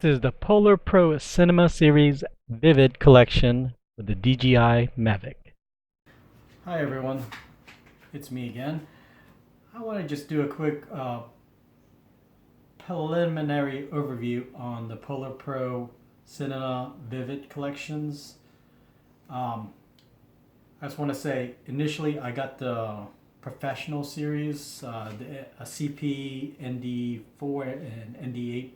This is the Polar Pro Cinema Series Vivid Collection with the DJI Mavic. Hi everyone, it's me again. I want to just do a quick preliminary overview on the Polar Pro Cinema Vivid Collections. I just want to say, initially I got the Professional series, a CP, ND4, and ND8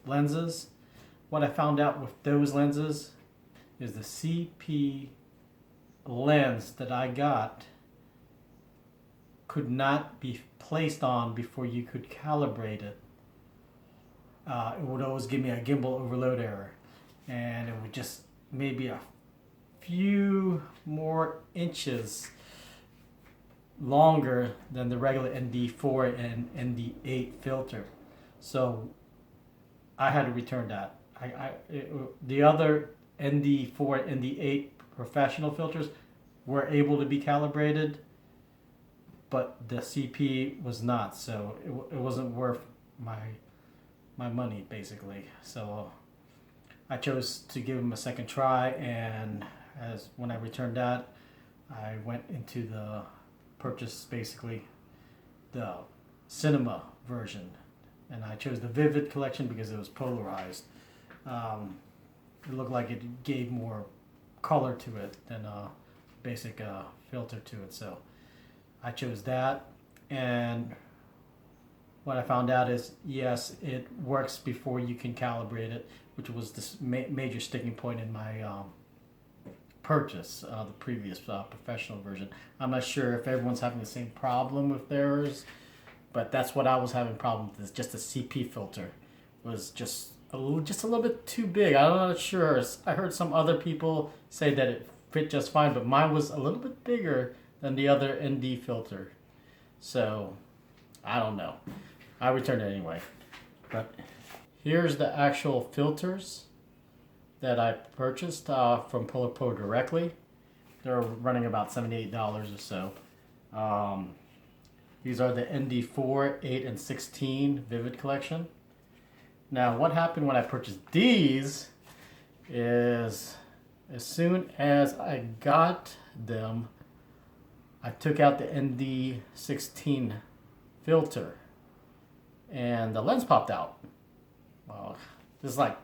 lenses. What I found out with those lenses is the CP lens that I got could not be placed on before you could calibrate it. It would always give me a gimbal overload error, and it would just maybe a few more inches longer than the regular ND4 and ND8 filter. So I had to return that. The other ND4 and ND8 professional filters were able to be calibrated, but the CP was not, so it wasn't worth my money basically. So I chose to give them a second try, and when I returned that, I went into the purchase basically the cinema version, and I chose the Vivid collection because it was polarized. It looked like it gave more color to it than a basic filter to it, so I chose that. And what I found out is, yes, it works before you can calibrate it, which was this major sticking point in my purchase, the previous professional version. I'm not sure if everyone's having the same problem with theirs, but that's what I was having problem with. Is just the CP filter was just a little bit too big. I'm not sure. I heard some other people say that it fit just fine, but mine was a little bit bigger than the other ND filter. So I don't know. I returned it anyway. But here's the actual filters that I purchased from Polar Pro directly. They're running about $78 or so. These are the ND4, 8, and 16 Vivid collection. Now, what happened when I purchased these is, as soon as I got them, I took out the ND16 filter, and the lens popped out. Well, this is like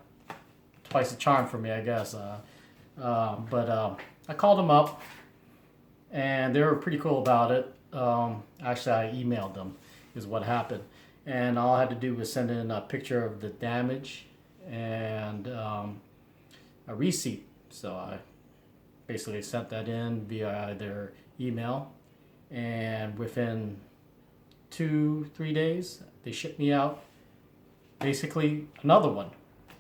twice the charm for me, I guess. But I called them up, and they were pretty cool about it. Actually, I emailed them, is what happened. And all I had to do was send in a picture of the damage and a receipt. So I basically sent that in via their email, and within 2-3 days, they shipped me out basically another one.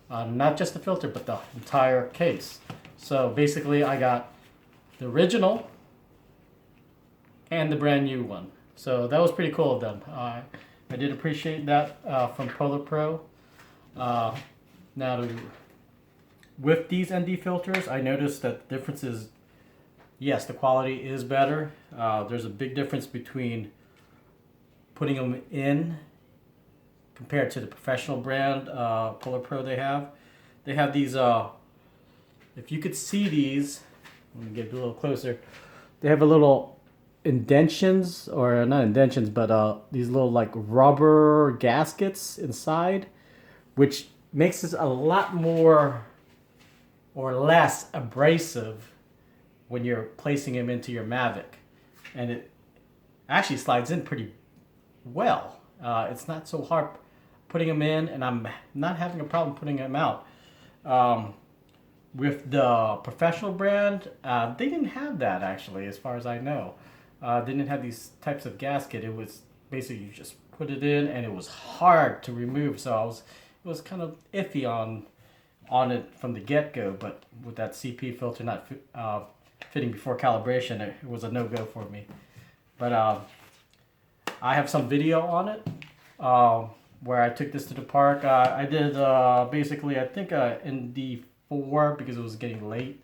Not just the filter, but the entire case. So basically, I got the original and the brand new one. So that was pretty cool of them. I did appreciate that from Polar Pro. Now, with these ND filters, I noticed that the difference is, yes, the quality is better. There's a big difference between putting them in compared to the professional brand Polar Pro they have. They have these, if you could see these, let me get a little closer. They have a little indentions, or not indentions, but these little like rubber gaskets inside, which makes this a lot more or less abrasive when you're placing them into your Mavic. And it actually slides in pretty well. It's not so hard putting them in, and I'm not having a problem putting them out. With the professional brand, they didn't have that, actually, as far as I know. They didn't have these types of gasket. It was basically you just put it in, and it was hard to remove. So it was kind of iffy on it from the get-go. But with that CP filter not fitting before calibration, it was a no-go for me. But I have some video on it where I took this to the park. I did basically, I think, ND4 because it was getting late.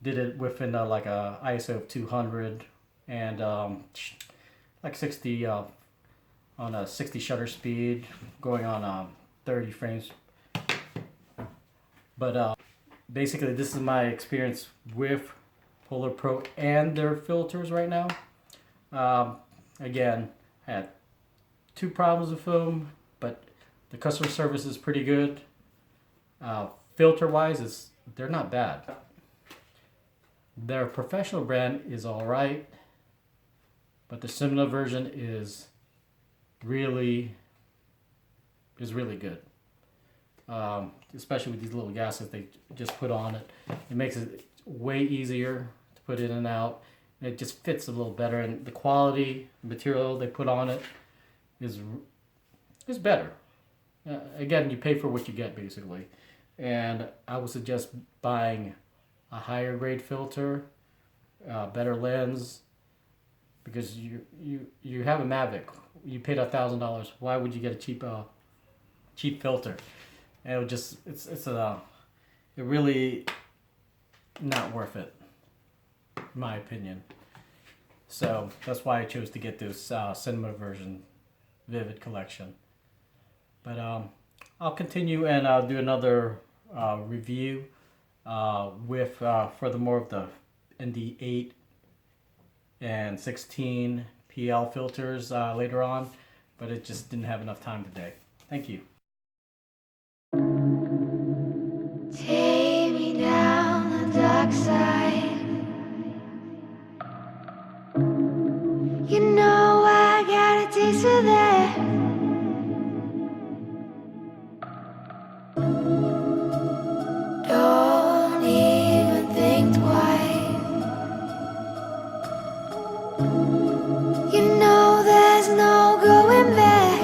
Did it within like a ISO of 200 and like 60 on a 60 shutter speed, going on 30 frames. But basically, this is my experience with Polar Pro and their filters right now. Again, I had 2 problems with them, but the customer service is pretty good. Filter wise, they're not bad. Their professional brand is alright, but the cinema version is really good. Especially with these little gaskets they just put on it. It makes it way easier to put in and out. And it just fits a little better, and the quality material they put on it is better. Again, you pay for what you get basically. And I would suggest buying a higher grade filter, better lens, because you have a Mavic. You paid $1,000. Why would you get a cheap filter? And it just it really not worth it, in my opinion. So that's why I chose to get this cinema version Vivid collection. But I'll continue and I'll do another review with furthermore of the ND8 and 16 PL filters later on, but it just didn't have enough time today. Thank you. Take me down the dark side. You know I got a taste of that. Don't even think twice. You know there's no going back.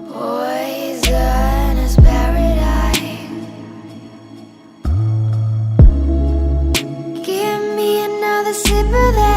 Poisonous paradise. Give me another sip of that.